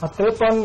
53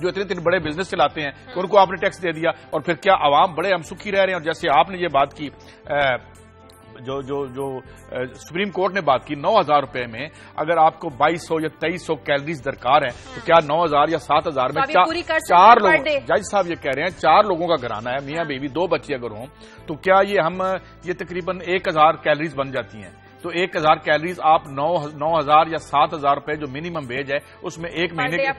جو اتنے بڑے بزنس چلاتے ہیں کہ ان کو آپ نے ٹیکس دے دیا، اور پھر کیا عوام بڑے ہم سکھی رہ رہے ہیں؟ اور جیسے آپ نے یہ بات کی جو سپریم کورٹ نے بات کی 9,000 روپے میں اگر آپ کو 2,200 یا 2,300 کیلریز درکار ہیں تو کیا 9,000 یا 7,000 میں 4 لوگ، جج صاحب یہ کہہ رہے ہیں 4 لوگوں کا گھرانہ ہے، میاں بیوی 2 بچے اگر ہوں تو کیا یہ تقریباً 1,000 کیلریز بن جاتی ہیں؟ تو 1,000 کیلریز آپ 9,000 یا 7,000 روپے جو منیمم ویج ہے اس میں ایک مہینے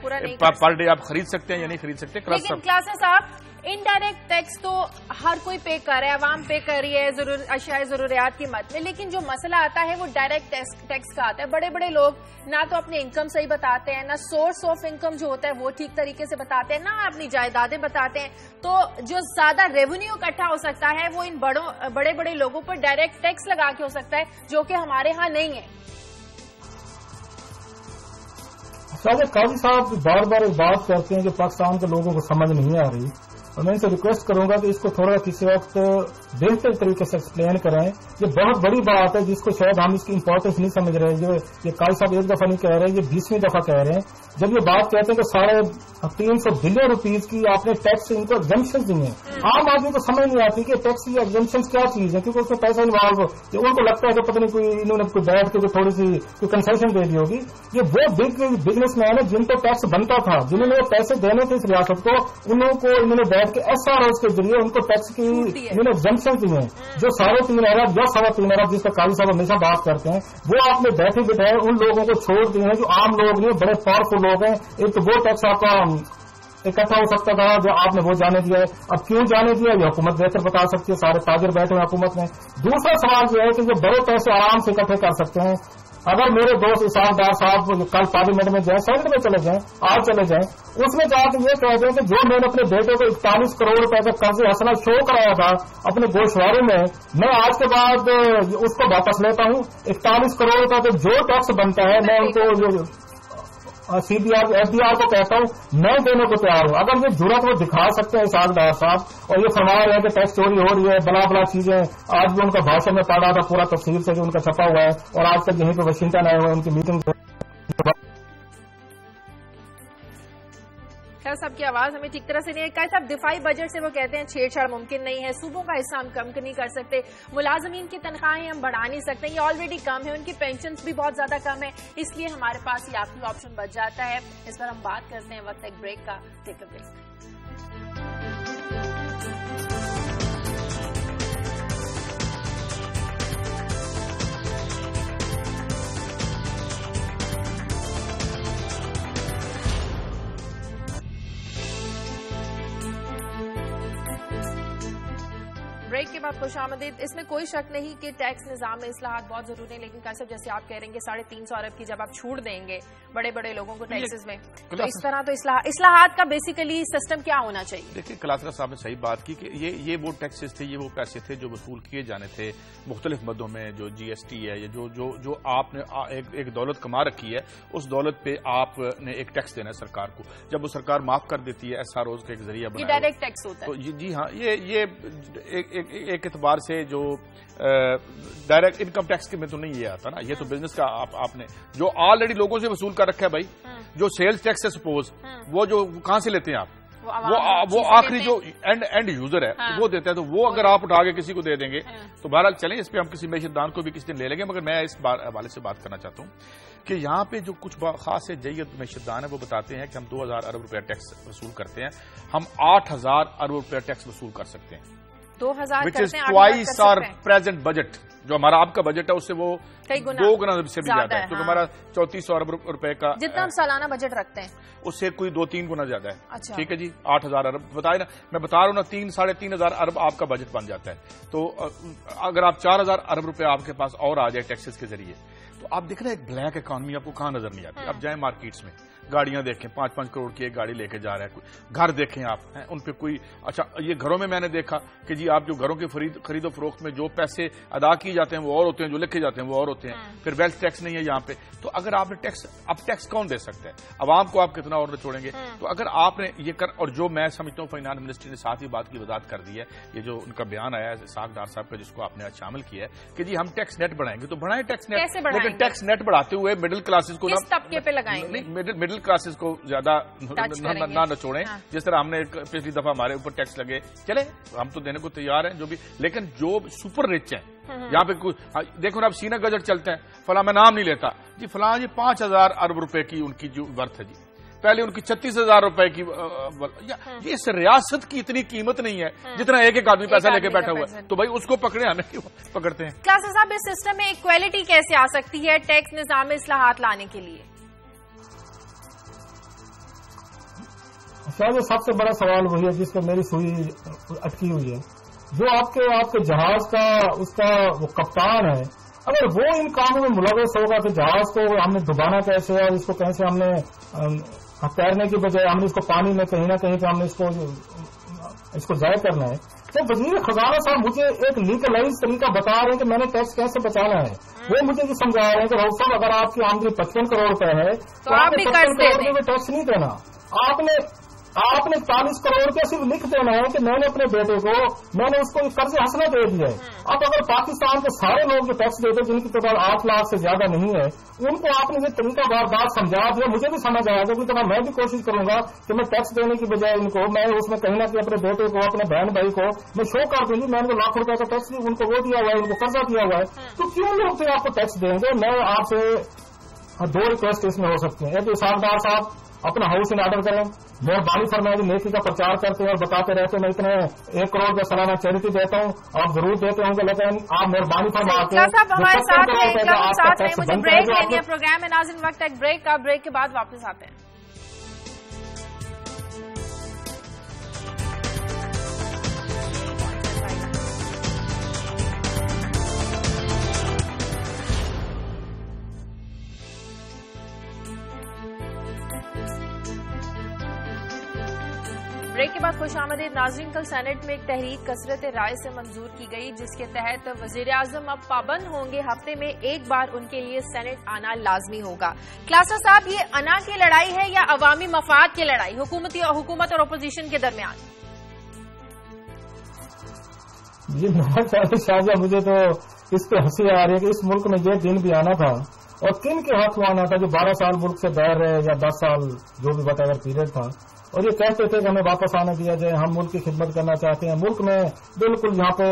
پر ڈے آپ خرید سکتے ہیں یا نہیں خرید سکتے؟ لیکن کلاسز صاحب انڈائریکٹ ٹیکس تو ہر کوئی پے کر رہا ہے، عوام پے کر رہی ہے اشیاء ضروریات کی مد میں، لیکن جو مسئلہ آتا ہے وہ ڈائریکٹ ٹیکس کا آتا ہے۔ بڑے بڑے لوگ نہ تو اپنی انکم صحیح بتاتے ہیں، نہ سورس آف انکم جو ہوتا ہے وہ ٹھیک طریقے سے بتاتے ہیں، نہ اپنی جائیدادیں بتاتے ہیں، تو جو زیادہ ریونیو اکٹھا ہو سکتا ہے وہ ان بڑے بڑے لوگوں پر ڈائریکٹ ٹیکس لگا کے ہو سکتا ہے، جو کہ ہمارے ہاں نہیں ہے۔ قاضی صاحب بار بار ایک بات کرتے ہیں جو پاکستان کے لوگوں کو سمجھ نہیں آ رہی، اور میں ان سے ریکویسٹ کروں گا کہ اس کو تھوڑا کسی وقت بہتر طریقے سے ایکسپلین کریں۔ یہ بہت بڑی بات ہے جس کو شاید ہم اس کی امپورٹنس نہیں سمجھ رہے۔ جو یہ قاضی صاحب ایک دفعہ نہیں کہہ رہے، یہ 20ویں دفعہ کہہ رہے ہیں۔ جب یہ بات کہتے ہیں کہ 350 بلین روپیز کی آپ نے ٹیکس ان کو ایگزمپشن دی ہیں، عام آدمی کو سمجھ نہیں آتی کہ ٹیکس کی ایگزمپشن کیا چیز ہے، کیونکہ اس میں پیسہ انوالو ہو، کہ ان کو لگتا ہے کہ پتہ نہیں کوئی انہوں نے کوئی بیٹھ کے تھوڑی سی کوئی کنسیشن دے دی ہوگی۔ یہ وہ بزنس مین ہے جن کو ٹیکس بنتا تھا، جنہوں نے وہ پیسے دینے تھے اس ریاست کو، انہوں نے بیٹھ کے SROs کے ذریعے ان کو ٹیکس کی انہوں نے ایگزمپشن دی ہیں، جو 3.5 ارب یا 3.25 ارب جس کا قاضی صاحب ہمیشہ بات کرتے ہیں، وہ آپ نے بیٹھے بٹھائے ان لوگوں کو چھوڑ دیے ہیں جو عام لوگ نہیں، بڑے پاورفل لوگ ہیں۔ ایک تو وہ ٹیکس آپ کا اکٹھا ہو سکتا تھا جو آپ نے وہ جانے دیا ہے، اب کیوں جانے دیا یہ حکومت بہتر بتا سکتی ہے، سارے تاجر بیٹھے ہیں حکومت میں۔ دوسرا سوال یہ ہے کہ یہ بڑے پیسے آرام سے اکٹھے کر سکتے ہیں۔ اگر میرے دوست اسحاق ڈار صاحب کل پارلیمنٹ میں جائیں، سینٹ میں چلے جائیں، آج چلے جائیں، اس میں جا کے یہ کہہ دیں کہ جو میں نے اپنے بیٹے کو 41 کروڑ روپے کا قرض حسنہ شو کرایا تھا اپنے گوشوارے میں آج کے بعد اس کو واپس لیتا ہوں۔ 41 کروڑ روپے کا جو ٹیکس بنتا ہے میں ان کو CBR FDR کو کہتا ہوں میں دینے کو تیار ہوں۔ اگر یہ جرات وہ دکھا سکتے ہیں اسحاق ڈار صاحب، اور یہ فرما رہے ہیں کہ ٹیکس چوری ہو رہی ہے، بلا چیزیں، آج بھی ان کا بھاشن میں پڑھا تھا پورا تفصیل سے جو ان کا چھپا ہوا ہے، اور آج تک یہیں پہ واشنگٹن آئے ہوئے ان کی میٹنگ۔ صاحب کی آواز ہمیں ٹھیک طرح سے نہیں ہے۔ قاضی صاحب دفاعی بجٹ سے وہ کہتے ہیں چھیڑ چھاڑ ممکن نہیں ہے، صوبوں کا حصہ ہم کم نہیں کر سکتے، ملازمین کی تنخواہیں ہم بڑھا نہیں سکتے، یہ آلریڈی کم ہے، ان کی پینشنز بھی بہت زیادہ کم ہے، اس لیے ہمارے پاس یہ آخری آپشن بچ جاتا ہے۔ اس پر ہم بات کرتے ہیں وقت ایک بریک کا، ٹیک اے بریک۔ بریک کے بعد خوش آمدید۔ اس میں کوئی شک نہیں کہ ٹیکس نظام میں اصلاحات بہت ضروری ہیں، لیکن قاضی صاحب جیسے آپ کہہ رہے ہیں کہ 350 ارب کی جب آپ چھوٹ دیں گے بڑے بڑے لوگوں کو ٹیکسز میں، تو اس طرح تو اصلاحات کا بیسیکلی سسٹم کیا ہونا چاہیے؟ دیکھیے کلاسرا صاحب نے صحیح بات کی کہ یہ وہ ٹیکسز تھے، یہ وہ پیسے تھے جو وصول کیے جانے تھے مختلف مدوں میں، جو GST ہے، یا جو آپ نے ایک دولت کما رکھی ہے، اس دولت پہ آپ نے ایک ٹیکس دینا ہے سرکار کو۔ جب وہ سرکار معاف کر دیتی ہے SROs کا ایک ذریعہ بنا، یہ ڈائریکٹ ٹیکس ہوتا ہے۔ جی ہاں، یہ ایک اعتبار سے جو ڈائریکٹ انکم ٹیکس کے میں تو نہیں یہ آتا نا، یہ تو بزنس کا آپ نے جو آلریڈی لوگوں سے وصول کر رکھا ہے بھائی، جو سیلز ٹیکس ہے سپوز، وہ جو کہاں سے لیتے ہیں آپ؟ وہ آخری جو اینڈ یوزر ہے وہ دیتا ہے، تو وہ اگر آپ اٹھا کے کسی کو دے دیں گے تو بہرحال چلیں، اس پہ ہم کسی معیشت دان کو بھی کسی دن لے لیں گے۔ مگر میں اس حوالے سے بات کرنا چاہتا ہوں کہ یہاں پہ جو کچھ خاص جید معیشت دان ہے وہ بتاتے ہیں کہ ہم 2000 ارب روپیہ ٹیکس وصول کرتے ہیں، ہم 8000 ارب روپیہ ٹیکس وصول کر سکتے ہیں، 2000 وچ از ٹوائس آر پریزنٹ بجٹ۔ جو ہمارا آپ کا بجٹ ہے اس سے وہ 2 گنا سے بھی زیادہ ہے، کیونکہ ہمارا 3400 ارب روپے کا جتنا ہم سالانہ بجٹ رکھتے ہیں اس سے کوئی 2-3 گنا زیادہ ہے۔ ٹھیک ہے جی، 8000 ارب بتائے نا، میں بتا رہا ہوں نا، 3-3.5 ارب آپ کا بجٹ بن جاتا ہے۔ تو اگر آپ 4000 ارب روپے آپ کے پاس اور آ جائے ٹیکسز کے ذریعے، تو آپ دیکھ رہے ہیں ایک بلیک اکانومی آپ کو کہاں نظر نہیں آتی۔ آپ جائیں مارکیٹس میں، گاڑیاں دیکھیں، 5-5 کروڑ کی ایک گاڑی لے کے جا رہا ہے، گھر دیکھیں آپ ان پہ کوئی اچھا، یہ گھروں میں نے دیکھا کہ جی آپ جو گھروں کی خرید و فروخت میں جو پیسے ادا کیے جاتے ہیں وہ اور ہوتے ہیں، جو لکھے جاتے ہیں وہ اور ہوتے ہیں، پھر ویلتھ ٹیکس نہیں ہے یہاں پہ۔ تو اگر آپ نے ٹیکس کون دے سکتا ہے؟ عوام کو آپ کتنا اور چھوڑیں گے؟ تو اگر آپ نے یہ اور جو میں سمجھتا ہوں فائنانس منسٹری نے ساتھ ہی بات کی وضاحت کر دی ہے، یہ جو ان کا بیان آیا ہے اسحاق ڈار صاحب کا جس کو آپ نے شامل کیا ہے کہ جی ہم ٹیکس نیٹ بڑھائیں گے، تو بڑھائیں ٹیکس نیٹ، لیکن ٹیکس نیٹ بڑھاتے ہوئے مڈل کلاسز کو کس طبقے پہ لگائیں گے؟ مڈل مڈل کلاسز کو زیادہ نہ نچوڑیں. جس طرح ہم نے پچھلی دفعہ ہمارے اوپر ٹیکس لگے, چلے ہم تو دینے کو تیار ہیں جو بھی, لیکن جو سپر رچ ہیں یہاں پہ دیکھو اب سینہ گجٹ چلتے ہیں, فلاں میں نام نہیں لیتا جی, فلاں جی 5,000 ارب روپے کی ان کی جو ورتھ ہے جی, پہلے ان کی 36,000 روپے کی. یہ اس ریاست کی اتنی قیمت نہیں ہے جتنا ایک ایک آدمی پیسہ لے کے بیٹھا ہوا ہے, تو بھائی اس کو پکڑے, ہمیں کیوں پکڑتے ہیں. کلاسز صاحب, اس سسٹم میں ایکویلٹی کیسے آ سکتی ہے ٹیکس نظام میں اصلاحات لانے کے لیے؟ شاید سب سے بڑا سوال وہی ہے جس پہ میری سوئی اٹکی ہوئی ہے. جو آپ کے جہاز کا اس کا وہ کپتان ہے, اگر وہ ان کاموں میں ملوث ہوگا کہ جہاز کو ہم نے ڈبانا کیسے ہے, اس کو کیسے ہم نے تیرنے کی بجائے ہم نے اس کو پانی میں کہیں نہ کہیں پہ ہم نے اس کو ضائع کرنا ہے, تو وزیر خزانہ صاحب مجھے ایک لیگلائز طریقہ بتا رہے ہیں کہ میں نے ٹیکس کیسے بچانا ہے. وہ مجھے یہ سمجھا رہے ہیں کہ راؤ صاحب اگر آپ کی آمدنی 55 کروڑ روپے ہے تو آپ نے 55 کروڑ روپے میں ٹیکس نہیں دینا, آپ نے 40 کروڑ روپے صرف لکھ دینا ہے کہ میں نے اپنے بیٹے کو میں نے اس کو قرض حسنہ دے دیا ہے. اب اگر پاکستان کے سارے لوگ جو ٹیکس دیتے جن کی تعداد 8 لاکھ سے زیادہ نہیں ہے, ان کو آپ نے یہ طریقہ بات سمجھا دیا, مجھے بھی سمجھ آیا کہ طرح میں بھی کوشش کروں گا کہ میں ٹیکس دینے کی بجائے ان کو میں اس میں کہیں نہ کہیں اپنے بیٹے کو اپنے بہن بھائی کو میں شو کر دوں گی میں ان کو لاکھ روپے کا ٹیکس ان کو وہ دیا ہوا ہے, ان کو قرضہ دیا ہوا ہے, تو کیوں لوگ پھر آپ کو ٹیکس دیں گے. میں آپ سے 2 ریکویسٹ اس میں ہو سکتی ہیں. ایک اسحاق صاحب اپنا ہاؤس ان آرڈر کریں, مہربانی فرمائے نیکی کا پرچار کرتے ہیں اور بتاتے رہتے ہیں میں اتنے 1 کروڑ کا سالانہ چیریٹی دیتا ہوں, آپ ضرور دیتے ہوں گے, لیکن آپ مہربانی فرما کے ہمارے ساتھ ہیں. مجھے بریک لینی ہے, پروگرام میں ناظرین وقت ہے بریک کا, بریک کے بعد واپس آتے ہیں. بریک کے بعد خوش آمدید ناظرین. کل سینٹ میں ایک تحریک کثرت رائے سے منظور کی گئی جس کے تحت وزیر اعظم اب پابند ہوں گے ہفتے میں ایک بار ان کے لیے سینٹ آنا لازمی ہوگا. کلاسر صاحب, یہ انا کی لڑائی ہے یا عوامی مفاد کی لڑائی حکومت اور اپوزیشن کے درمیان؟ جی شاہجہ, مجھے تو اس پہ ہنسی آ رہی ہے کہ اس ملک میں یہ دن بھی آنا تھا اور کن کے ہاتھ میں آنا تھا جو 12 سال ملک سے باہر رہے یا 10 سال جو بھی وٹ ایور پیریڈ تھا, اور یہ کہتے تھے کہ ہمیں واپس آنے دیا جائے, ہم ملک کی خدمت کرنا چاہتے ہیں. ملک میں بالکل یہاں پہ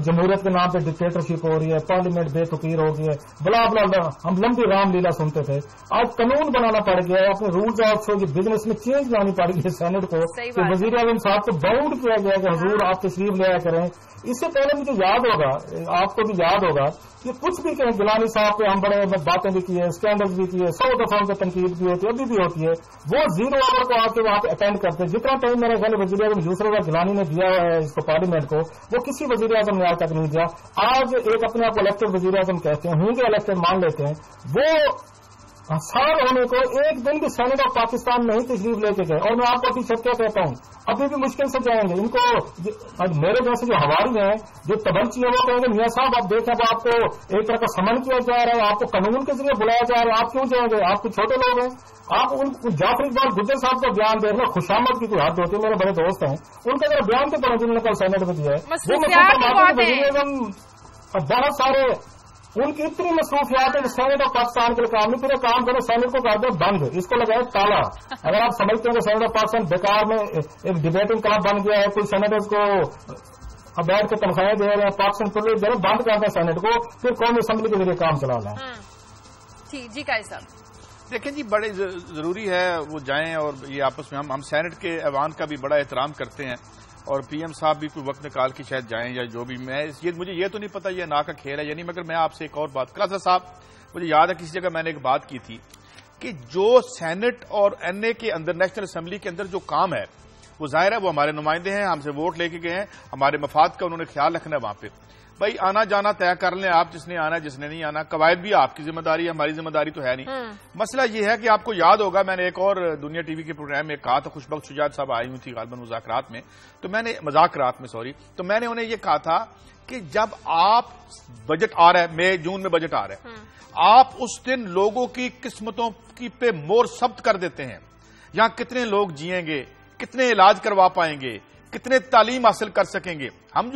جمہوریت کے نام پہ ڈکٹیٹرشپ ہو رہی ہے, پارلیمنٹ بے تقیر ہو گئی ہے, بلا بلا ہم لمبی رام لیلا سنتے تھے. آج قانون بنانا پڑ گیا ہے, اپنے رولز آف بزنس میں چینج لانی پڑ گئی ہے سینٹ کو, کہ وزیر اعظم صاحب کو باؤنڈ کیا گیا کہ حضور آپ تشریف لے آیا کریں. اس سے پہلے مجھے یاد ہوگا, آپ کو بھی یاد ہوگا کہ کچھ بھی کہیں گیلانی صاحب پہ ہم بڑے باتیں بھی کی ہے, اسکینڈلز بھی کی ہے, 100 دفعہ ان پہ تنقید بھی ہوتی ہے, ابھی بھی ہوتی ہے. وہ 0 آور کو آ کے وہاں پہ اٹینڈ کرتے ہیں. جتنا ٹائم میرے خیال وزیر اعظم یوسف گیلانی نے دیا ہے اس کو پارلیمنٹ کو, وہ کسی وزیر اعظم نے آج تک نہیں دیا. آج ایک اپنے آپ کو الیکٹڈ وزیر اعظم کہتے ہیں, ہوں گے الیکٹڈ مان لیتے ہیں, وہ سال ہونے کو ایک دن بھی سینٹ آف پاکستان میں ہی تشریف لے کے گئے. اور میں آپ کو ابھی سچ کہتا ہوں, ابھی بھی مشکل سے جائیں گے. ان کو میرے جیسے جو ہواری ہیں جو تبلچی ہیں وہ کہیں گے میاں صاحب آپ دیکھیں اب آپ کو ایک طرح کا سمن کیا جا رہا ہے, آپ کو قانون کے ذریعے بلایا جا رہا ہے, آپ کیوں جائیں گے, آپ کو چھوٹے لوگ ہیں. آپ جعفر اقبال گجر صاحب کا بیان دیکھ لیں, خوشامد کی کوئی حد ہوتی ہے, میرے بڑے دوست ہیں, ان کا ذرا بیان تو پڑھیں جنہوں نے کل سینٹ میں دیا ہے. وہ بہت سارے ان کی اتنی مصروفیات ہے کہ سینٹ آف پاکستان کے لیے کام نہیں, پورے کام کریں سینٹ کو کر دیں بند, اس کو لگائے تالا. اگر آپ سمجھتے ہیں کہ سینٹ آف پاکستان بیکار میں ایک ڈبیٹنگ کلب بن گیا ہے, کوئی سینیٹرز کو اب بیٹھ کے تنخواہیں دے رہے ہیں, پاکستان پولیس دے رہے, بند کر دیں سینٹ کو, پھر قومی اسمبلی کے ذریعے کام چلا لیں. جی قائد صاحب دیکھیں جی, بڑے ضروری ہے وہ جائیں, اور یہ آپس میں ہم سینٹ کے ایوان کا بھی بڑا احترام کرتے ہیں, اور پی ایم صاحب بھی کوئی وقت نکال کے شاید جائیں یا جو بھی. مجھے یہ تو نہیں پتا یہ نا کا کھیل ہے یا نہیں, مگر میں آپ سے ایک اور بات. کلاسر صاحب مجھے یاد ہے کسی جگہ میں نے ایک بات کی تھی کہ جو سینٹ اور این اے کے اندر نیشنل اسمبلی کے اندر جو کام ہے وہ ظاہر ہے وہ ہمارے نمائندے ہیں, ہم سے ووٹ لے کے گئے ہیں, ہمارے مفاد کا انہوں نے خیال رکھنا ہے. وہاں پہ بھائی آنا جانا طے کر لیں آپ, جس نے آنا ہے جس نے نہیں آنا, قواعد بھی آپ کی ذمہ داری ہے, ہماری ذمہ داری تو ہے نہیں. مسئلہ یہ ہے کہ آپ کو یاد ہوگا میں نے ایک اور دنیا ٹی وی کے پروگرام میں کہا تھا, خوشبخت شجاعت صاحب آئی ہوئی تھی غالباً مذاکرات میں, تو میں نے تو میں نے انہیں یہ کہا تھا کہ جب آپ بجٹ آ رہا ہے, مئی جون میں بجٹ آ رہا ہے, آپ اس دن لوگوں کی قسمتوں کی پہ مور ثبت کر دیتے ہیں, یہاں کتنے لوگ جیئیں گے, کتنے علاج کروا پائیں گے, کتنے تعلیم حاصل کر سکیں گے. ہم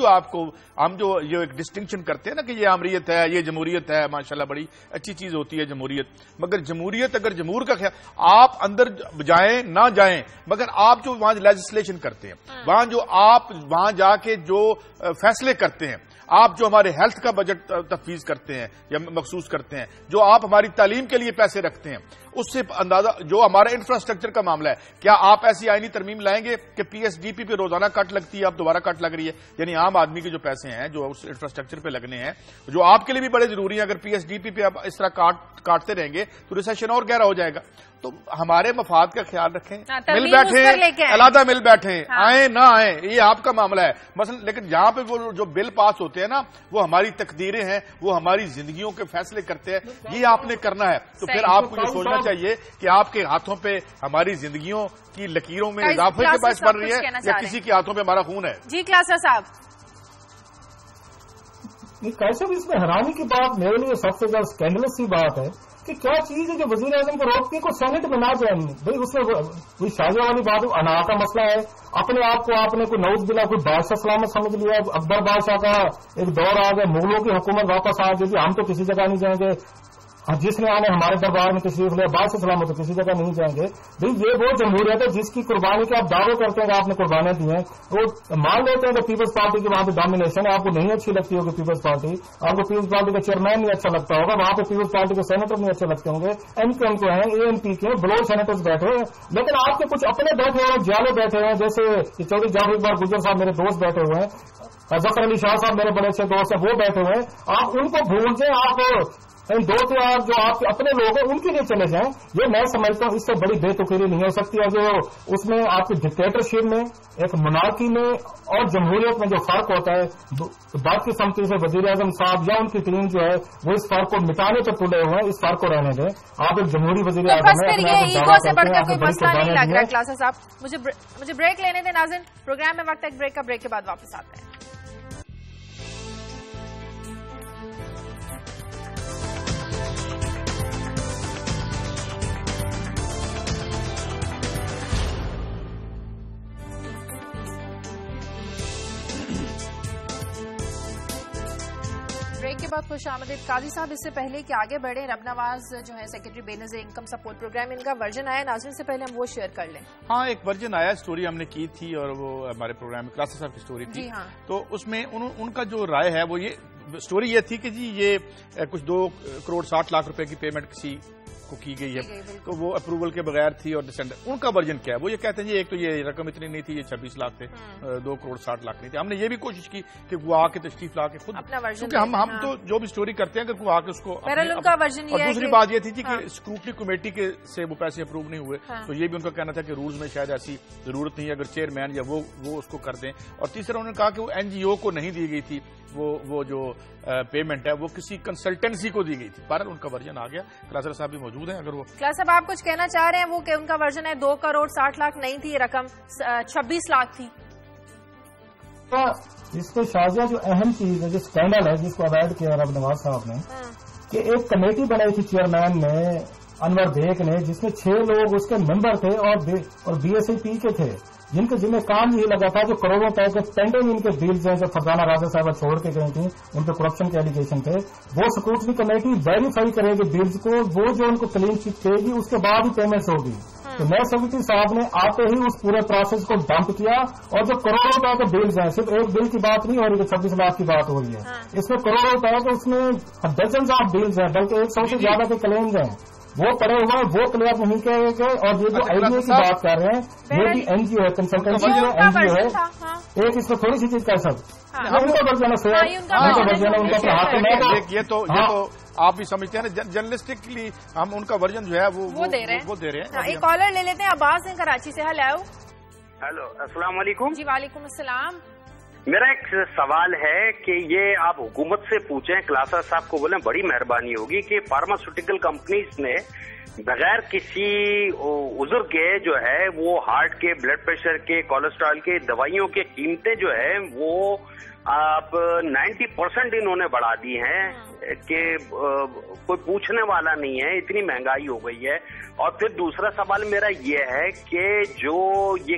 جو ایک ڈسٹنکشن کرتے ہیں نا کہ یہ آمریت ہے, یہ جمہوریت ہے, ماشاءاللہ بڑی اچھی چیز ہوتی ہے جمہوریت, مگر جمہوریت اگر جمہور کا خیال آپ اندر جائیں نہ جائیں, مگر آپ جو وہاں لیجسلیشن کرتے ہیں, وہاں جو آپ وہاں جا کے جو فیصلے کرتے ہیں, آپ جو ہمارے ہیلتھ کا بجٹ تفویض کرتے ہیں یا مخصوص کرتے ہیں, جو آپ ہماری تعلیم کے لیے پیسے رکھتے ہیں, اس سے اندازہ جو ہمارا انفراسٹرکچر کا معاملہ ہے, کیا آپ ایسی آئینی ترمیم لائیں گے کہ پی ایس ڈی پی پہ روزانہ کٹ لگتی ہے, اب دوبارہ کٹ لگ رہی ہے, یعنی عام آدمی کے جو پیسے ہیں جو اس انفراسٹرکچر پہ لگنے ہیں, جو آپ کے لیے بھی بڑے ضروری ہیں, اگر پی ایس ڈی پی پہ آپ اس طرح کاٹتے رہیں گے تو ریسیشن اور گہرا ہو جائے گا. تو ہمارے مفاد کا خیال رکھیں, مل بیٹھیں, علیحدہ مل بیٹھیں, آئیں نہ آئیں, یہ آپ کا معاملہ ہے مثلا. لیکن جہاں پہ وہ جو بل پاس ہوتے ہیں نا, وہ ہماری تقدیریں ہیں, وہ ہماری زندگیوں کے فیصلے کرتے ہیں, یہ آپ نے کرنا ہے. تو پھر آپ کو یہ سوچنا چاہیے کہ آپ کے ہاتھوں پہ ہماری زندگیوں کی لکیروں میں اضافے کے باعث بن رہی ہے یا کسی کے ہاتھوں پہ ہمارا خون ہے. جی کلاسر صاحب, کیسے بھی اس میں حیرانی کی بات میرے لیے سب سے زیادہ اسکینڈلس سی بات ہے کہ کیا چیز ہے جو وزیر اعظم کو روکتی ہے کو سینٹ میں نہ جائیں. بھائی اس میں کوئی شاہجہاں والی بات انا کا مسئلہ ہے, اپنے آپ کو آپ نے کوئی نوز بلا کوئی بادشاہ سلامت سمجھ لیا, اکبر بادشاہ کا ایک دور آ گیا, مغلوں کی حکومت واپس آ گئی, ہم تو کسی جگہ نہیں جائیں گے, جس نے آنے ہمارے دربار میں تشریف لیا بادشاہ سلامت تو کسی جگہ نہیں جائیں گے. بھائی یہ وہ جمہوریت ہے جس کی قربانی کے آپ دعوے کرتے ہیں کہ آپ نے قربانیاں دی ہیں, وہ مان لیتے ہیں کہ پیپلز پارٹی کی وہاں پہ ڈومینیشن ہے, آپ کو نہیں اچھی لگتی ہوگی پیپلز پارٹی, آپ کو پیپلز پارٹی کا چیئرمین نہیں اچھا لگتا ہوگا, وہاں پہ پیپلز پارٹی کے سینیٹر نہیں اچھے لگتے ہوں گے, ایم کیو ایم کے ہیں, اے این پی کے بلوڈ سینیٹرز بیٹھے ہیں, لیکن آپ کے کچھ اپنے بیٹھے ہوئے ہیں, جالے بیٹھے ہیں, جیسے چودھری جعفر اقبال گجر صاحب میرے دوست بیٹھے ہوئے ہیں, ظفر علی شاہ صاحب میرے بڑے اچھے دوست ہیں, وہ بیٹھے ہوئے ہیں. آپ ان کو بھول جائیں, آپ دو تیار جو آپ کے اپنے لوگ ہیں ان کے لیے چلے جائیں. یہ میں سمجھتا ہوں اس سے بڑی بے تقرری نہیں ہو سکتی. اور جو اس میں آپ کی ڈکٹیٹرشپ میں, ایک منارکی میں اور جمہوریت میں جو فرق ہوتا ہے, بات کی سمتی سے وزیر اعظم صاحب یا ان کی ٹیم جو ہے وہ اس فرق کو مٹانے پہ تلے ہوئے ہیں, اس فرق کو رہنے دیں. آپ ایک جمہوری وزیر اعظم ہیں. مجھے بریک لینے دیں ناظرین, پروگرام میں وقت ایک بریک کا, بریک کے بعد واپس آتے ہیں. بریک کے بعد خوش آمدید. قاضی صاحب اس سے پہلے کہ آگے بڑھیں, رب نواز جو ہے سیکرٹری بے نظیر انکم سپورٹ پروگرام, ان کا ورژن آیا ناظرین, سے پہلے ہم وہ شیئر کر لیں. ہاں ایک ورژن آیا, اسٹوری ہم نے کی تھی اور وہ ہمارے پروگرام میں کلاسر صاحب کی اسٹوری تھی. تو اس میں ان کا جو رائے ہے وہ یہ اسٹوری یہ تھی کہ جی یہ کچھ 2 کروڑ 60 لاکھ روپے کی پیمنٹ کسی کو کی گئی ہے, تو وہ اپروول کے بغیر تھی. اور ان کا ورژن کیا ہے وہ یہ کہتے ہیں جی ایک تو یہ رقم اتنی نہیں تھی, یہ 26 لاکھ تھے, 2 کروڑ 60 لاکھ نہیں تھے. ہم نے یہ بھی کوشش کی کہ وہ آ کے تشریف لا کے خود, کیونکہ ہم تو جو بھی اسٹوری کرتے ہیں کہ وہ آ کے اس کو. اور دوسری بات یہ تھی جی کہ اسکروٹنی کمیٹی کے سے وہ پیسے اپروو نہیں ہوئے, تو یہ بھی ان کا کہنا تھا کہ رولز میں شاید ایسی ضرورت نہیں ہے, اگر چیئرمین یا وہ اس کو کر دیں. اور تیسرا انہوں نے کہا کہ وہ این جی او کو نہیں دی گئی تھی, وہ جو پیمنٹ ہے وہ کسی کنسلٹنسی کو دی گئی تھی. بہرحال ان کا ورژن آ گیا. کلاسر صاحب بھی موجود ہیں, اگر وہ کلاسر صاحب آپ کچھ کہنا چاہ رہے ہیں. وہ کہ ان کا ورژن ہے 2 کروڑ 60 لاکھ نہیں تھی, یہ رقم 26 لاکھ تھی. اس میں شازیہ جو اہم چیز ہے, جو اسکینڈل ہے جس کو اوائڈ کیا رب نواز صاحب نے, کہ ایک کمیٹی بنائی تھی چیئرمین نے انور بیگ نے, جس میں 6 لوگ اس کے ممبر تھے اور بی ایس ای پی کے تھے, جن کے ذمہ کام یہ لگا تھا جو کروڑوں روپے کے پینڈنگ ان کے ڈیلز ہیں جو فرزانہ راجہ صاحبہ چھوڑ کے گئی تھیں, ان پہ کرپشن کے ایلیگیشن تھے, وہ اسکروٹنی کمیٹی ویریفائی کرے گی ڈیلز کو, وہ جو ان کو کلین چٹ دے گی اس کے بعد ہی پیمنٹس ہوگی. تو نئے سیکرٹری صاحب نے آتے ہی اس پورے پروسیس کو ڈمپ کیا, اور جو کروڑوں روپے کے بلز ہیں, صرف ایک بل کی بات نہیں ہو رہی کہ 26 لاکھ کی بات ہو رہی ہے, اس میں کروڑوں روپے کے اس میں ڈزنز آف بلز ہیں, بلکہ 100 سے زیادہ کے کلیمز ہیں, وہ پڑے ہوئے ہیں, وہ کلیئر نہیں کیے گئے. اور یہ جو آئی ڈی کی بات کر رہے ہیں, یہ بھی این جی او ہے, کنسلٹنسی ہے, این جی او ہے. ایک اس میں تھوڑی سی چیز کہہ سکتے, ان کا ورژن ہے, ان کا ورژن ہے, ان کا ہاتھ میں. یہ تو آپ بھی سمجھتے ہیں نا, جرنلسٹکلی ہم ان کا ورژن جو ہے وہ دے رہے ہیں. ایک کالر لے لیتے ہیں, عباس ہیں کراچی سے. ہیلو, السلام علیکم. جی وعلیکم السلام. میرا ایک سوال ہے کہ یہ آپ حکومت سے پوچھیں, کلاسر صاحب کو بولیں, بڑی مہربانی ہوگی کہ فارماسیوٹیکل کمپنیز نے بغیر کسی عذر کے جو ہے وہ ہارٹ کے, بلڈ پریشر کے, کولیسٹرول کے دوائیوں کی قیمتیں جو ہے وہ آپ 90% انہوں نے بڑھا دی ہیں کہ کوئی پوچھنے والا نہیں ہے, اتنی مہنگائی ہو گئی ہے. اور پھر دوسرا سوال میرا یہ ہے کہ جو یہ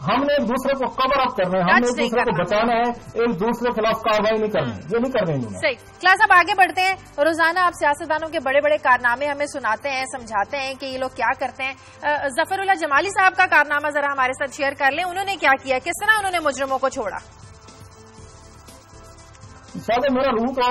ہم نے ایک دوسرے کو کور اپ کرنا ہے, ہم نے ایک دوسرے کو بچانا ہے, ایک دوسرے کے خلاف کارروائی نہیں کرنی, یہ نہیں کر رہے ہیں. صحیح. کلاس اب آگے بڑھتے ہیں. روزانہ آپ سیاستدانوں کے بڑے بڑے کارنامے ہمیں سناتے ہیں, سمجھاتے ہیں کہ یہ لوگ کیا کرتے ہیں. ظفر اللہ جمالی صاحب کا کارنامہ ذرا ہمارے ساتھ شیئر کر لیں. انہوں نے کیا کیا, کس طرح انہوں نے مجرموں کو چھوڑا؟ شاید میرا روح تو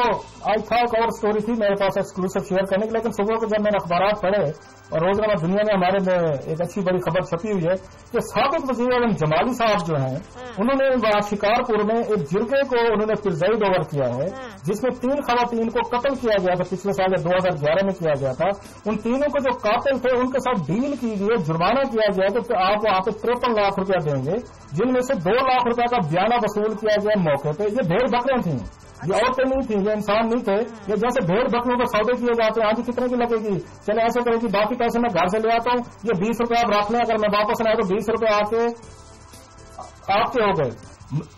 آج تھا, ایک اور اسٹوری تھی میرے پاس ایکسکلوسیو شیئر کرنے کی, لیکن صبح کو جب میں نے اخبارات پڑھے اور روزنامہ دنیا میں ہمارے میں ایک اچھی بڑی خبر چھپی ہوئی ہے کہ سابق وزیر اعظم جمالی صاحب جو ہیں انہوں نے وہاں شکارپور میں ایک جرگے کو انہوں نے پرزائڈ اوور کیا ہے, جس میں 3 خواتین کو قتل کیا گیا تھا پچھلے سال 2011 میں کیا گیا تھا. ان تینوں کو جو قاتل تھے ان کے ساتھ ڈیل کی گئی, جرمانہ کیا گیا کہ آپ وہاں پہ 53 لاکھ روپیہ دیں گے, جن میں سے 2 لاکھ روپیہ کا بیانہ وصول کیا گیا موقع پہ. یہ بھیڑ بکریاں تھیں, یہ عورتیں نہیں تھیں, یہ انسان نہیں تھے. یہ جیسے بھیڑ بکریوں کو سودے کیے جاتے ہیں, آج کتنے کی لگے گی, چلے ایسے کرے گی باقی پیسے میں گھر سے لے آتا ہوں, یہ 20 روپے آپ رکھ لیں, اگر میں واپس نہ آئے تو 20 روپے آپ کے ہو گئے.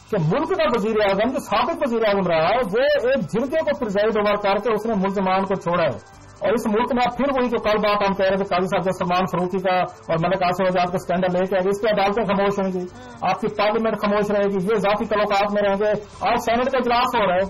کہ ملک کا وزیر اعظم جو سابق وزیر اعظم رہا ہے وہ ایک جرگے کو پرزائڈ اوور کر کے اس نے ملزمان کو چھوڑا ہے. اور اس ملک میں پھر وہی جو کل بات ہم کہہ رہے تھے قاضی صاحب کے سلمان فاروقی کا اور ملک آصف آزاد کا اسکینڈل لے کے آئے, اس کی عدالتیں خاموش ہوں گی, آپ کی پارلیمنٹ خاموش رہے گی, یہ ذاتی تعلقات میں رہیں گے. آج سینٹ کا اجلاس ہو رہا ہے,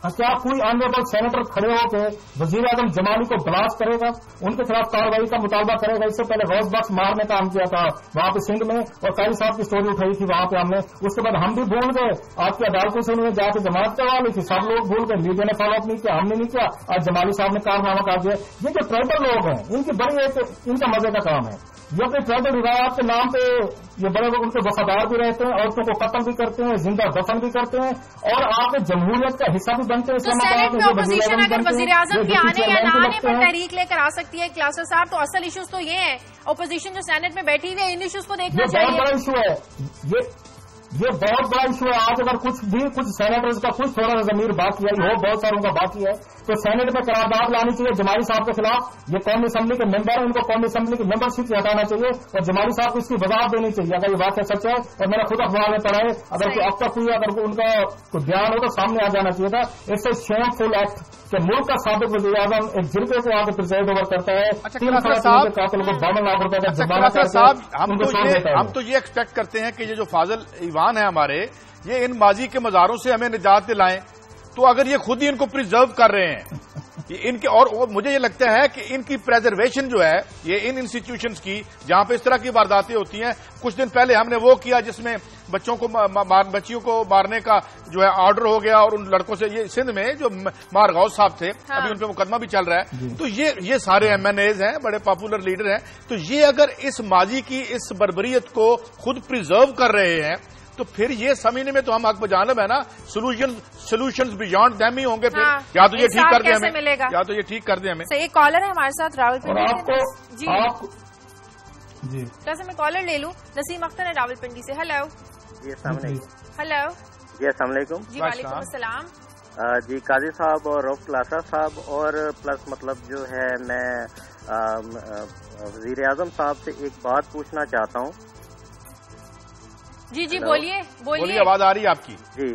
کیا کوئی آنریبل سینیٹر کھڑے ہو کے وزیر اعظم جمالی کو بلاس کرے گا, ان کے خلاف کارروائی کا مطالبہ کرے گا؟ اس سے پہلے روز بخش مارنے کا کام کیا تھا وہاں پہ سندھ میں, اور قاضی صاحب کی اسٹوری اٹھائی تھی وہاں پہ ہم نے, اس کے بعد ہم بھی بھول گئے. آپ کی عدالتوں سے انہوں نے جا کے جماعت کروا لی تھی, سب لوگ بھول گئے, میڈیا نے فالو اپ نہیں کیا, ہم نے نہیں کیا. آج جمالی صاحب نے کارنامہ کر دیا. یہ جو ٹرائبل لوگ ہیں ان کی بڑی ایک ان کا مزے کا کام ہے, یہ اپنے ٹرائبل روایات کے نام پہ یہ بڑے لوگ ان کے وفادار بھی رہتے ہیں, عورتوں کو قتل بھی کرتے ہیں, زندہ دفن بھی کرتے ہیں, اور آپ جمہوریت کا حصہ بھی بنتے ہیں. اسلام آباد میں اپوزیشن اگر وزیر اعظم کے آنے یا نہ آنے پر تحریک لے کر آ سکتی ہے کلاسر صاحب, تو اصل ایشوز تو یہ ہے اپوزیشن جو سینٹ میں بیٹھی ہوئی ہے ان ایشوز کو دیکھنا چاہیے. یہ بہت بڑا ایشو ہے, یہ بہت بڑا ایشو ہے. آج اگر کچھ سینیٹرز کا کچھ تھوڑا سا ضمیر باقی ہے, ہو بہت ساروں کا باقی ہے, تو سینٹ میں قرارداد لانی چاہیے جمالی صاحب کے خلاف. یہ قومی اسمبلی کے ممبر ہیں, ان کو قومی اسمبلی کی ممبر شپ سے ہٹانا چاہیے, اور جمالی صاحب کو اس کی وضاحت دینی چاہیے اگر یہ واقعہ سچ ہے. اور میں نے خود اخبار میں پڑھا ہے, اگر اب تک کوئی اگر ان کا کوئی بیان ہو تو سامنے آ جانا چاہیے تھا. اس سے شیم فل ایکٹ کہ ملک کا سابق وزیر اعظم ایک جرگے کو آ کے پرزائڈ اوور کرتا ہے, 3 خواتین کے قاتل کو 52 لاکھ روپے کا جرمانہ کرتا ہے. ہم تو یہ ایکسپیکٹ کرتے ہیں کہ یہ جو فاضل ایوان ہے ہمارے, یہ ان ماضی کے مزاروں سے ہمیں نجات دلائیں. تو اگر یہ خود ہی ان کو پریزرو کر رہے ہیں ان کے, اور مجھے یہ لگتا ہے کہ ان کی پریزرویشن جو ہے یہ ان انسٹیٹیوشنز کی جہاں پہ اس طرح کی وارداتیں ہوتی ہیں. کچھ دن پہلے ہم نے وہ کیا جس میں بچیوں کو مارنے کا جو ہے آرڈر ہو گیا, اور ان لڑکوں سے, یہ سندھ میں جو مارغوث صاحب تھے ابھی ان پہ مقدمہ بھی چل رہا ہے. تو یہ سارے ایم این ایز ہیں, بڑے پاپولر لیڈر ہیں. تو یہ اگر اس ماضی کی اس بربریت کو خود پریزرو کر رہے ہیں تو پھر یہ سمجھنے میں تو ہم حق بجانب ہے نا, سولوشنز بیانڈ دیم ہی ہوں گے. پھر یا تو یہ ٹھیک کر دیں ہمیں, یا تو یہ ٹھیک کر دیں ہمیں. ایک کالر ہے ہمارے ساتھ راول پنڈی جی, جیسے میں کالر لے لوں. نسیم اختر ہے راول پنڈی سے. ہیلو. جی السلام علیکم. ہیلو. جی السلام علیکم. جی وعلیکم السلام. جی قاضی صاحب اور روف کلاسر صاحب, اور پلس مطلب جو ہے میں وزیر اعظم صاحب سے ایک بات پوچھنا چاہتا ہوں. جی بولیے, آواز آ رہی ہے آپ کی. جی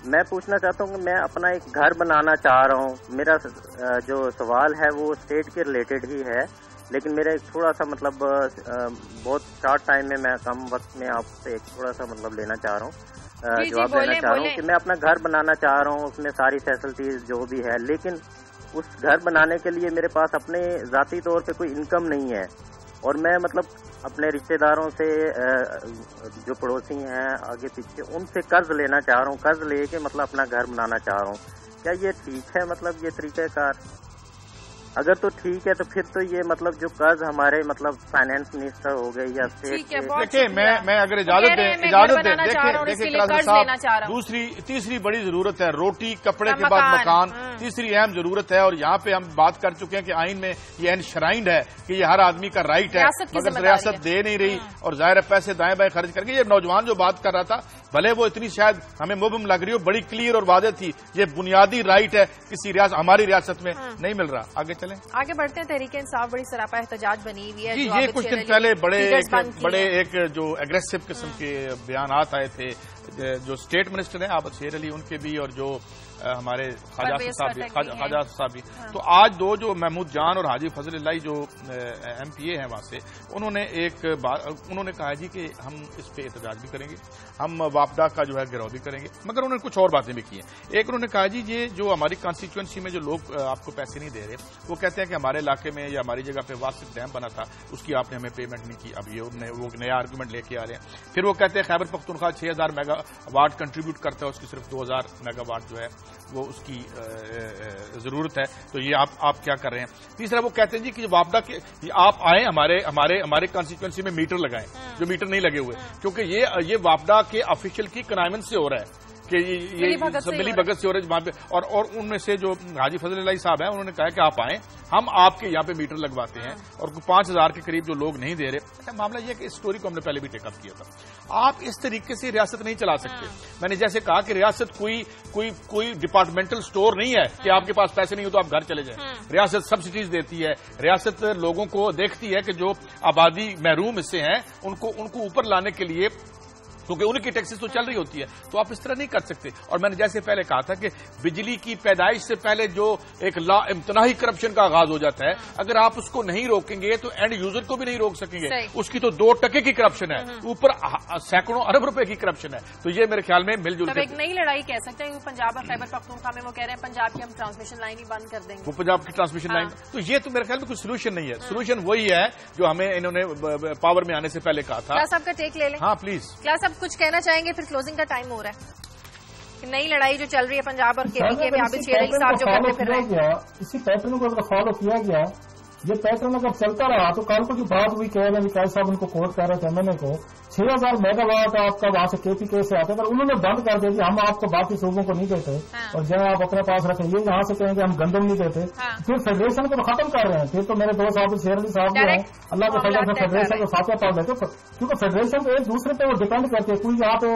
میں پوچھنا چاہتا ہوں کہ میں اپنا ایک گھر بنانا چاہ رہا ہوں. میرا جو سوال ہے وہ اسٹیٹ کے ریلیٹڈ ہی ہے, لیکن میرا ایک تھوڑا سا مطلب بہت شارٹ ٹائم میں کم وقت میں آپ سے ایک تھوڑا سا مطلب لینا چاہ رہا ہوں, جواب دینا چاہ رہا ہوں کہ میں اپنا گھر بنانا چاہ رہا ہوں, اس میں ساری فیسلٹیز جو بھی ہے, لیکن اس گھر بنانے کے لیے میرے پاس اپنے ذاتی طور پہ کوئی انکم نہیں ہے, اور میں مطلب اپنے رشتہ داروں سے جو پڑوسی ہیں آگے پیچھے ان سے قرض لینا چاہ رہا ہوں, قرض لے کے مطلب اپنا گھر بنانا چاہ رہا ہوں. کیا یہ ٹھیک ہے مطلب یہ طریقہ کار؟ اگر تو ٹھیک ہے تو پھر تو یہ مطلب جو قرض ہمارے مطلب فائنانس منسٹر ہو گئے یا دیکھیں میں اگر اجازت دیں دیکھیں تیسری بڑی ضرورت ہے روٹی کپڑے کے بعد مکان, تیسری اہم ضرورت ہے. اور یہاں پہ ہم بات کر چکے ہیں کہ آئین میں یہ انشرائنڈ ہے کہ یہ ہر آدمی کا رائٹ ہے, مگر ریاست دے نہیں رہی, اور ظاہر پیسے دائیں بائیں خرچ کر کے. یہ نوجوان جو بات کر رہا تھا بھلے وہ اتنی شاید ہمیں مبہم لگ رہی ہو, بڑی کلیئر اور واضح تھی. یہ بنیادی رائٹ ہے, کسی ہماری ریاست میں نہیں مل رہا. آگے بڑھتے ہیں. تحریک انصاف بڑی سراپا احتجاج بنی ہوئی ہے. یہ کچھ دن پہلے بڑے ایک جو اگریسو قسم کے بیانات آئے تھے, جو اسٹیٹ منسٹر ہیں عابد شیر علی ان کے بھی, اور جو ہمارے خواجہ صاحب بھی. تو آج دو جو محمود جان اور حاجی فضل اللہ جو ایم پی اے ہیں وہاں سے, انہوں نے کہا جی کہ ہم اس پہ احتجاج بھی کریں گے, ہم واپڈا کا جو ہے گروہ بھی کریں گے, مگر انہوں نے کچھ اور باتیں بھی کی ہیں. ایک انہوں نے کہا جی یہ جو ہماری کانسٹیچوئنسی میں جو لوگ آپ کو پیسے نہیں دے رہے, وہ کہتے ہیں کہ ہمارے علاقے میں یا ہماری جگہ پہ واسط ڈیم بنا تھا, اس کی آپ نے ہمیں پیمنٹ نہیں کی. اب یہ وہ نیا آرگومنٹ لے کے آ رہے ہیں. پھر وہ کہتے ہیں Khyber Pakhtunkhwa 6000 mega what contribute کرتا ہے, اس کی صرف 2000 میگا واٹ جو ہے وہ اس کی ضرورت ہے, تو یہ آپ کیا کر رہے ہیں. تیسرا وہ کہتے ہیں جی کہ واپڈا کے آپ آئیں ہمارے کانسٹیچوئنسی میں میٹر لگائیں جو میٹر نہیں لگے ہوئے, کیونکہ یہ واپڈا کے آفیشیل کی کنائنمنس سے ہو رہا ہے کہ یہ ملی بھگت سے ہو رہا ہے وہاں پہ. اور ان میں سے جو حاجی فضل اللہ صاحب ہیں, انہوں نے کہا کہ آپ آئیں, ہم آپ کے یہاں پہ میٹر لگواتے ہیں, اور 5000 کے قریب جو لوگ نہیں دے رہے. اچھا معاملہ یہ کہ اس سٹوری کو ہم نے پہلے بھی ٹیک اپ کیا تھا. آپ اس طریقے سے ریاست نہیں چلا سکتے. میں نے جیسے کہا کہ ریاست کوئی ڈپارٹمنٹل سٹور نہیں ہے کہ آپ کے پاس پیسے نہیں ہو تو آپ گھر چلے جائیں. ریاست سبسڈیز دیتی ہے, ریاست لوگوں کو دیکھتی ہے کہ جو آبادی محروم حصے ہیں ان کو اوپر لانے کے لیے, کیونکہ ان کی ٹیکسز تو چل رہی ہوتی ہے, تو آپ اس طرح نہیں کر سکتے. اور میں نے جیسے پہلے کہا تھا کہ بجلی کی پیدائش سے پہلے جو ایک لا امتناعی کرپشن کا آغاز ہو جاتا ہے, اگر آپ اس کو نہیں روکیں گے تو اینڈ یوزر کو بھی نہیں روک سکیں گے. اس کی تو 2% کی کرپشن ہے, اوپر سینکڑوں ارب روپے کی کرپشن ہے. تو یہ میرے خیال میں مل جل کر ایک نئی لڑائی کہہ سکتے ہیں. پنجاب اور خیبر پختونخوا میں وہ کہہ رہے ہیں پنجاب کی ہم ٹرانسمیشن لائن ہی بند کر دیں گے, وہ پنجاب کی ٹرانسمیشن لائن. تو یہ تو میرے خیال میں کوئی سولوشن نہیں ہے. سولوشن وہی ہے جو ہمیں انہوں نے پاور میں آنے سے پہلے کہا تھا. کلاس صاحب کا ٹیک لے لیں. ہاں پلیز. کلاس صاحب کچھ کہنا چاہیں گے, پھر کلوزنگ کا ٹائم ہو رہا ہے. نئی لڑائی جو چل رہی ہے پنجاب اور کے پی کے میں, عابد شیر علی صاحب جو کرتے پھر رہے ہیں, اسی پیٹرن کو اگر فالو کیا گیا, یہ پیٹرن اگر چلتا رہا تو کل کو جو بات ہوئی کہہ رہے ہیں وکاس صاحب ان کو کوٹ کر رہے تھے ایم این اے کو, 6000 میگا واٹ آپ کا وہاں سے کے پی کے سے آتے, اگر انہوں نے بند کر دیا کہ ہم آپ کو باقی صوبوں کو نہیں دیتے اور جو آپ اپنے پاس رکھیں, یہ یہاں سے کہیں گے ہم گندم نہیں دیتے, پھر فیڈریشن کو تو ختم کر رہے ہیں. پھر تو میرے دوست عابد شیر علی صاحب جو ہیں اللہ کے فضل سے فیڈریشن کو فاتحہ پڑھ لیتے, کیونکہ فیڈریشن تو ایک دوسرے پہ وہ ڈیپینڈ کرتے ہیں. کوئی یہاں پہ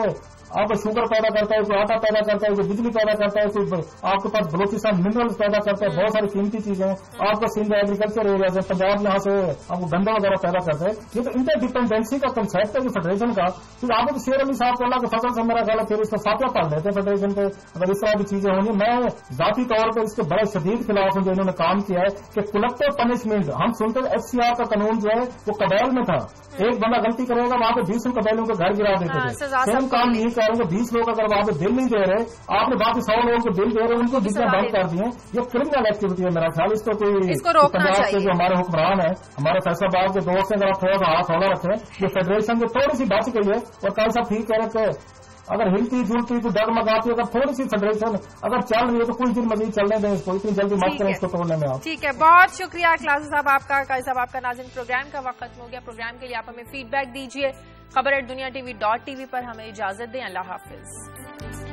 آپ کو شوگر پیدا کرتا ہے, کوئی آٹا پیدا کرتا ہے, کوئی بجلی پیدا کرتا ہے, کوئی آپ کے پاس بلوچستان منرلس پیدا کرتا ہے, بہت ساری قیمتی چیزیں ہیں. آپ کا سندھ ایگریکلچر ایریاز ہے, پنجاب یہاں سے آپ کو گندا وغیرہ پیدا کرتا ہے. یہ تو انٹر ڈیپینڈنسی کا کنسیپٹ ہے فیڈریشن کا. پھر آپ شیر علی صاحب کو اللہ کے فضل سے میرا خیال ہے پھر اس کو فاتحہ پڑھ لیتے ہیں فیڈریشن پہ اگر اس طرح کی چیزیں ہوں گی. میں ذاتی طور پہ اس کے بڑے شدید خلاف ہوں جو انہوں نے کام کیا ہے کہ کلیکٹو پنشمنٹ. ہم سنتے ایف سی آر کا قانون جو ہے وہ قبائل میں تھا, ایک بندہ غلطی کرے گا وہاں پہ 20 قبائلوں کے گھر گرا دیتے تھے. ہم کام نہیں کریں گے, 20 لوگ اگر وہاں پہ بل نہیں دے رہے, آپ نے باقی 100 لوگوں کو بل دے رہے, ان کو بجلیاں بند کر دی ہیں. یہ کرمنل ایکٹیویٹی ہے میرا خیال. اس کو کوئی پنجاب کے جو ہمارے حکمران ہیں, ہمارے فیصلہ آباد کے دوست ہیں, اگر آپ تھوڑا سا ہاتھ ہولا رکھیں. یہ فیڈریشن جو تھوڑی سی بچ گئی ہے, اور کل صاحب ٹھیک کہہ رہے تھے اگر ہلتی جلتی کوئی ڈگمگاتی اگر تھوڑی سی فیڈریشن اگر چل رہی ہے تو کچھ دن مزید چلنے دیں اس کو, اتنی جلدی مت کریں اس کو توڑنے میں. آپ ٹھیک ہے, بہت شکریہ کلاس صاحب آپ کا. قاضی صاحب آپ کا. ناظرین پروگرام کا وقت ختم ہو گیا. پروگرام کے لیے آپ ہمیں فیڈ بیک دیجیے. خبر@دنیا TV.tv پر ہمیں اجازت دیں. اللہ حافظ.